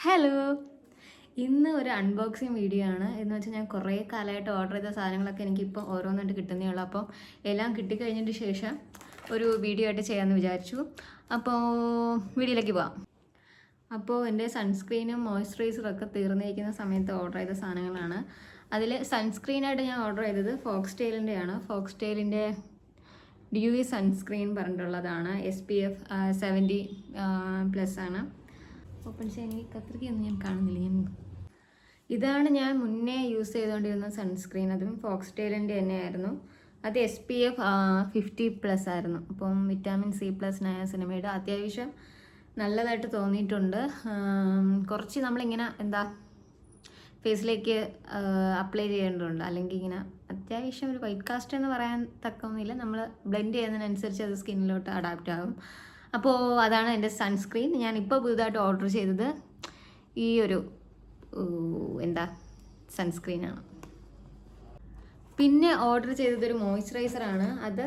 Hello, ഇന്ന് ഒരു unboxing video ആണ്. എന്ന് വെച്ചാൽ ഞാൻ കുറേ കാലമായിട്ട് ഓർഡർ ചെയ്ത സാധനങ്ങളൊക്കെ എനിക്കിപ്പോൾ ഓരോന്നായിട്ട് കിട്ടുന്നേ ഉള്ളൂ. അപ്പം എല്ലാം കിട്ടിക്കഴിഞ്ഞതിന് ശേഷം ഒരു വീഡിയോ ആയിട്ട് ചെയ്യാമെന്ന് വിചാരിച്ചു. അപ്പോൾ വീഡിയോയിലേക്ക് പോവാം. അപ്പോൾ എൻ്റെ സൺസ്ക്രീനും മോയ്സ്ചറൈസറും ഒക്കെ തീർന്നിരിക്കുന്ന സമയത്ത് ഓർഡർ ചെയ്ത സാധനങ്ങളാണ്. അതിൽ സൺസ്ക്രീനായിട്ട് ഞാൻ ഓർഡർ ചെയ്തത് ഫോക്സ്ടെയിലിൻ്റെയാണ്. ഫോക്സ്ടെയിലിൻ്റെ DUV സൺസ്ക്രീൻ പറഞ്ഞിട്ടുള്ളതാണ്. SPF 70+ ആണ്. ഓപ്പൺ ചെയ്യാൻ എനിക്ക് കത്രികയൊന്നും ഞാൻ കാണുന്നില്ല. ഇതാണ് ഞാൻ മുന്നേ യൂസ് ചെയ്തുകൊണ്ടിരുന്ന സൺസ്ക്രീൻ. അതും ഫോക്സ്ടെയിലിൻ്റെ തന്നെയായിരുന്നു. അത് SPF 50+ ആയിരുന്നു. അപ്പം വിറ്റാമിൻ C+ നയാസിനമൈഡ് അത്യാവശ്യം നല്ലതായിട്ട് തോന്നിയിട്ടുണ്ട്. കുറച്ച് നമ്മളിങ്ങനെ ഫേസിലേക്ക് അപ്ലൈ ചെയ്യേണ്ടതുണ്ട്. അല്ലെങ്കിൽ ഇങ്ങനെ അത്യാവശ്യം ഒരു വൈറ്റ് കാസ്റ്റ് എന്ന് പറയാൻ തക്കൊന്നുമില്ല. നമ്മൾ ബ്ലെൻഡ് ചെയ്യുന്നതിനനുസരിച്ച് അത് സ്കിന്നിലോട്ട് അഡാപ്റ്റ് ആകും. അപ്പോൾ അതാണ് എൻ്റെ സൺസ്ക്രീൻ. ഞാനിപ്പോൾ പുതുതായിട്ട് ഓർഡർ ചെയ്തത് ഈ ഒരു സൺസ്ക്രീനാണ്. പിന്നെ ഓർഡർ ചെയ്തതൊരു മോയ്സ്ചറൈസറാണ്. അത്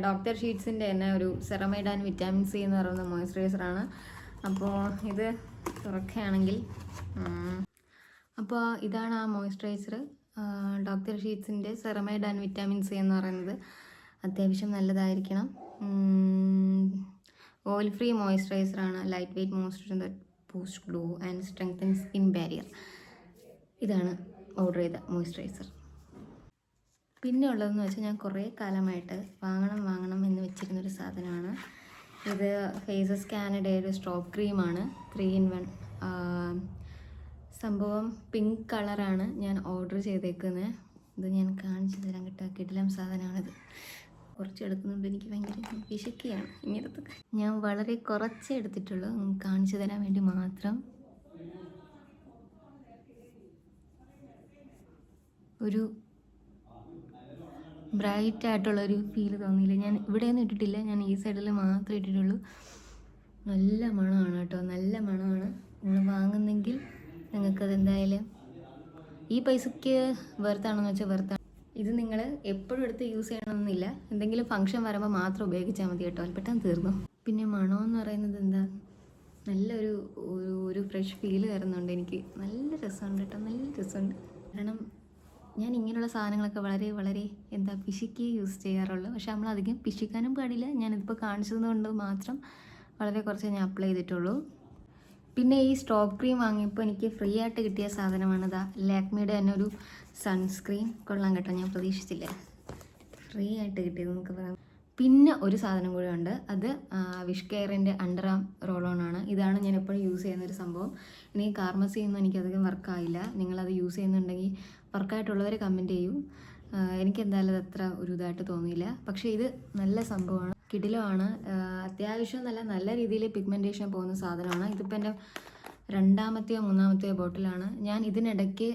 ഡോക്ടർ ഷീറ്റ്സിൻ്റെ തന്നെ ഒരു സെറമൈഡ് ആൻഡ് വിറ്റാമിൻ C എന്ന് പറയുന്ന മോയ്സ്ചറൈസറാണ്. അപ്പോൾ ഇത് തുറക്കുകയാണെങ്കിൽ അപ്പോൾ ഇതാണ് ആ മോയ്സ്ചറൈസർ. ഡോക്ടർ ഷീറ്റ്സിൻ്റെ സെറമൈഡ് ആൻഡ് വിറ്റാമിൻ C എന്ന് പറയുന്നത് അത്യാവശ്യം നല്ലതായിരിക്കണം. ഓയിൽ ഫ്രീ മോയ്സ്ചറൈസറാണ്. Light weight moisturiser that boost glow and strengthen skin barrier. ഇതാണ് ഓർഡർ ചെയ്ത മോയ്സ്ചറൈസർ. പിന്നെ ഉള്ളതെന്ന് വെച്ചാൽ ഞാൻ കുറേ കാലമായിട്ട് വാങ്ങണം എന്ന് വെച്ചിരുന്നൊരു സാധനമാണ്. ഇത് ഫേസസ് കാനഡയുടെ ഒരു സ്ട്രോപ്പ് ക്രീമാണ്. 3 in 1 സംഭവം പിങ്ക് കളറാണ് ഞാൻ ഓർഡർ ചെയ്തേക്കുന്നത്. ഇത് ഞാൻ കാണിച്ചു തരാൻ കിട്ടില്ല സാധനമാണിത്. കുറച്ച് എടുക്കുന്നുണ്ട്, എനിക്ക് ഭയങ്കര വിശക്കുകയാണ്. ഇങ്ങനത്തൊക്കെ ഞാൻ വളരെ കുറച്ചേ എടുത്തിട്ടുള്ളൂ, കാണിച്ചു തരാൻ വേണ്ടി മാത്രം. ഒരു ബ്രൈറ്റ് ആയിട്ടുള്ളൊരു ഫീൽ തോന്നിയില്ല. ഞാൻ ഇവിടെയൊന്നും ഇട്ടിട്ടില്ല, ഞാൻ ഈ സൈഡിൽ മാത്രമേ ഇട്ടിട്ടുള്ളൂ. നല്ല മണമാണ് കേട്ടോ, നല്ല മണമാണ്. നിങ്ങൾ വാങ്ങുന്നെങ്കിൽ നിങ്ങൾക്കത് എന്തായാലും ഈ പൈസയ്ക്ക് വെർത്താണെന്ന് വെച്ചാൽ വെർത്താണ്. ഇത് നിങ്ങൾ എപ്പോഴും എടുത്ത് യൂസ് ചെയ്യണമെന്നില്ല, എന്തെങ്കിലും ഫംഗ്ഷൻ വരുമ്പോൾ മാത്രം ഉപയോഗിച്ചാൽ മതി കേട്ടോ, പെട്ടെന്ന് തീർന്നു. പിന്നെ മണമെന്ന് പറയുന്നത് നല്ലൊരു ഒരു ഫ്രഷ് ഫീൽ വരുന്നുണ്ട് എനിക്ക്. നല്ല രസമുണ്ട് കേട്ടോ, നല്ല രസമുണ്ട്. കാരണം ഞാൻ ഇങ്ങനെയുള്ള സാധനങ്ങളൊക്കെ വളരെ പിശുക്കി യൂസ് ചെയ്യാറുള്ളൂ. പക്ഷെ നമ്മളധികം പിശിക്കാനും പാടില്ല. ഞാനിതിപ്പോൾ കാണിച്ചത് കൊണ്ട് മാത്രം വളരെ കുറച്ച് ഞാൻ അപ്ലൈ ചെയ്തിട്ടുള്ളൂ. പിന്നെ ഈ സ്ട്രോപ്പ് ക്രീം വാങ്ങിയപ്പോൾ എനിക്ക് ഫ്രീ ആയിട്ട് കിട്ടിയ സാധനമാണിത്. ലാക്മിയുടെ തന്നെ ഒരു സൺസ്ക്രീൻ. കൊള്ളാം കേട്ടോ, ഞാൻ പ്രതീക്ഷിച്ചില്ല ഫ്രീ ആയിട്ട് കിട്ടിയത് നമുക്ക് പറയാം. പിന്നെ ഒരു സാധനം കൂടെ ഉണ്ട്. അത് വിഷ് കെയറിൻ്റെ അണ്ടർ ആം റോൾ ഓൺ ആണ്. ഇതാണ് ഞാൻ എപ്പോഴും യൂസ് ചെയ്യുന്നൊരു സംഭവം. എനിക്ക് കാർമസിയൊന്നും എനിക്കധികം വർക്കായില്ല. നിങ്ങളത് യൂസ് ചെയ്യുന്നുണ്ടെങ്കിൽ വർക്കായിട്ടുള്ളവർ കമൻറ്റ് ചെയ്യും. എനിക്കെന്തായാലും അത് അത്ര ഒരു ഇതായിട്ട് തോന്നിയില്ല. പക്ഷേ ഇത് നല്ല സംഭവമാണ്, കിടിലമാണ്. അത്യാവശ്യം നല്ല രീതിയിൽ പിഗ്മെൻറ്റേഷൻ പോകുന്ന സാധനമാണ്. ഇതിപ്പോൾ എൻ്റെ 2ാമത്തെയോ 3ാമത്തെയോ ബോട്ടിലാണ്. ഞാൻ ഇതിനിടയ്ക്ക്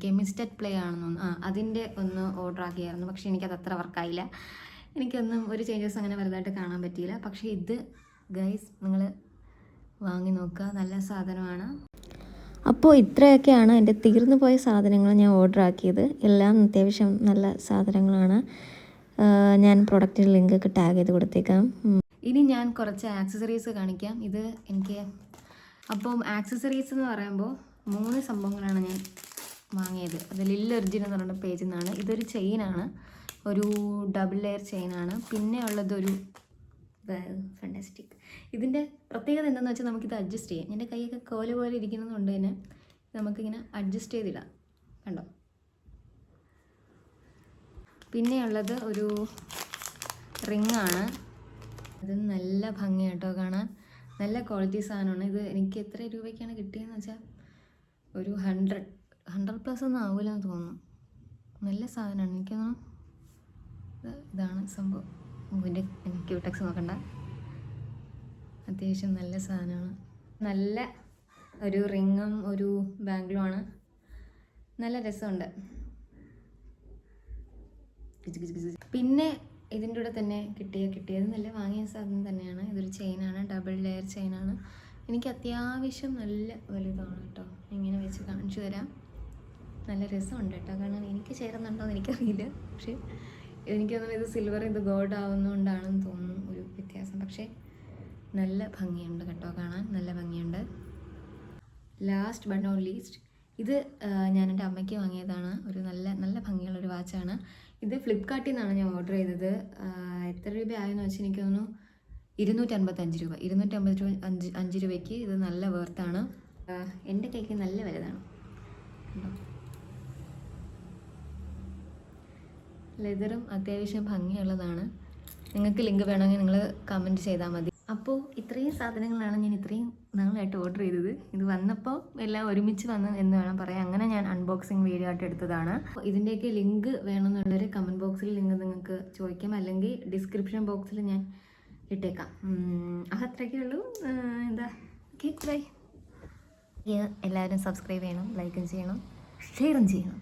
കെമിസ്റ്റഡ് പ്ലേ ആണെന്ന് തോന്നുന്നു, അതിൻ്റെ ഒന്ന് ഓർഡർ ആക്കിയായിരുന്നു. പക്ഷേ എനിക്കത് അത്ര വർക്കായില്ല. എനിക്കൊന്നും ഒരു ചേഞ്ചസ് അങ്ങനെ വലുതായിട്ട് കാണാൻ പറ്റിയില്ല. പക്ഷേ ഇത് ഗൈസ് നിങ്ങൾ വാങ്ങി നോക്കുക, നല്ല സാധനമാണ്. അപ്പോൾ ഇത്രയൊക്കെയാണ് എൻ്റെ തീർന്നു പോയ സാധനങ്ങൾ ഞാൻ ഓർഡർ ആക്കിയത്. എല്ലാം അത്യാവശ്യം നല്ല സാധനങ്ങളാണ്. ഞാൻ പ്രൊഡക്റ്റിൻ്റെ ലിങ്കൊക്കെ ടാഗ് ചെയ്ത് കൊടുത്തേക്കാം. ഇനി ഞാൻ കുറച്ച് ആക്സസറീസ് കാണിക്കാം. ഇത് എനിക്ക് അപ്പം ആക്സസറീസ് എന്ന് പറയുമ്പോൾ 3 സംഭവങ്ങളാണ് ഞാൻ വാങ്ങിയത്. അത് ലില്ലർജിൻ എന്ന് പറയുന്ന പേജിൽ നിന്നാണ്. ഇതൊരു ചെയിനാണ്, ഒരു ഡബിൾ ലെയർ ചെയിനാണ്. പിന്നെ ഉള്ളതൊരു ഫാന്റാസ്റ്റിക്. ഇതിൻ്റെ പ്രത്യേകത എന്താണെന്ന് വെച്ചാൽ നമുക്കിത് അഡ്ജസ്റ്റ് ചെയ്യാം. എൻ്റെ കൈയൊക്കെ കോല പോലെ ഇരിക്കുന്നതുകൊണ്ട് തന്നെ നമുക്കിങ്ങനെ അഡ്ജസ്റ്റ് ചെയ്തിടാം, കണ്ടോ. പിന്നെയുള്ളത് ഒരു റിങ്ങാണ്. അത് നല്ല ഭംഗിയാട്ടോ കാണാൻ, നല്ല ക്വാളിറ്റി സാധനമാണ്. ഇത് എനിക്ക് എത്ര രൂപയ്ക്കാണ് കിട്ടിയതെന്ന് വെച്ചാൽ ഒരു 100+ ഒന്നും ആവില്ലെന്ന് തോന്നുന്നു. നല്ല സാധനമാണ്. എനിക്കൊന്നും ഇതാണ് സംഭവം. ഇതിൻ്റെ ക്യൂടെക്സ് നോക്കണ്ട, അത്യാവശ്യം നല്ല സാധനമാണ്. നല്ല ഒരു റിങ്ങും ഒരു ബാംഗിളുമാണ്. നല്ല രസമുണ്ട്. പിന്നെ ഇതിൻ്റെ കൂടെ തന്നെ കിട്ടിയത് നല്ല വാങ്ങിയ സാധനം തന്നെയാണ്. ഇതൊരു ചെയിനാണ്, ഡബിൾ ലെയർ ചെയിനാണ്. എനിക്ക് അത്യാവശ്യം നല്ല വലുതാണ് കേട്ടോ. ഇങ്ങനെ വെച്ച് കാണിച്ചു തരാം. നല്ല രസമുണ്ട് കേട്ടോ കാണാൻ. എനിക്ക് ചേരുന്നുണ്ടോ എന്ന് എനിക്കറിയില്ല, പക്ഷേ എനിക്കൊന്നും ഇത് സിൽവർ ഇത് ഗോൾഡ് ആവുന്നതുകൊണ്ടാണെന്ന് തോന്നുന്നു ഒരു വ്യത്യാസം. പക്ഷേ നല്ല ഭംഗിയുണ്ട് കേട്ടോ കാണാൻ, നല്ല ഭംഗിയുണ്ട്. ലാസ്റ്റ് ബട്ട് നോട്ട് ലീസ്റ്റ്, ഇത് ഞാൻ എൻ്റെ അമ്മയ്ക്ക് വാങ്ങിയതാണ്. ഒരു നല്ല നല്ല ഭംഗിയുള്ളൊരു വാച്ചാണ്. ഇത് ഫ്ലിപ്കാർട്ടിൽ നിന്നാണ് ഞാൻ ഓർഡർ ചെയ്തത്. എത്ര രൂപയായെന്ന് വെച്ചാൽ എനിക്ക് തോന്നുന്നു 255 രൂപ. 255 രൂപയ്ക്ക് ഇത് നല്ല വേർത്താണ്. എൻ്റെ കൈക്ക് നല്ല വലുതാണ്. ലെതറും അത്യാവശ്യം ഭംഗിയുള്ളതാണ്. നിങ്ങൾക്ക് ലിങ്ക് വേണമെങ്കിൽ നിങ്ങൾ കമൻറ്റ് ചെയ്താൽ മതി. അപ്പോൾ ഇത്രയും സാധനങ്ങളാണ് ഞാൻ ഇത്രയും നാളായിട്ട് ഓർഡർ ചെയ്തത്. ഇത് വന്നപ്പോൾ എല്ലാം ഒരുമിച്ച് വന്ന് എന്ന് വേണം പറയാം. അങ്ങനെ ഞാൻ അൺബോക്സിങ് വീഡിയോ ആയിട്ട് എടുത്തതാണ്. ഇതിൻ്റെയൊക്കെ ലിങ്ക് വേണമെന്നുള്ളവർ കമൻറ്റ് ബോക്സിൽ നിങ്ങൾക്ക് ചോദിക്കാം, അല്ലെങ്കിൽ ഡിസ്ക്രിപ്ഷൻ ബോക്സിൽ ഞാൻ ഇട്ടേക്കാം. അതത്രയൊക്കെ ഉള്ളൂ. എന്താ ഓക്കെ, ബൈ. എല്ലാവരും സബ്സ്ക്രൈബ് ചെയ്യണം, ലൈക്കും ചെയ്യണം, ഷെയറും ചെയ്യണം.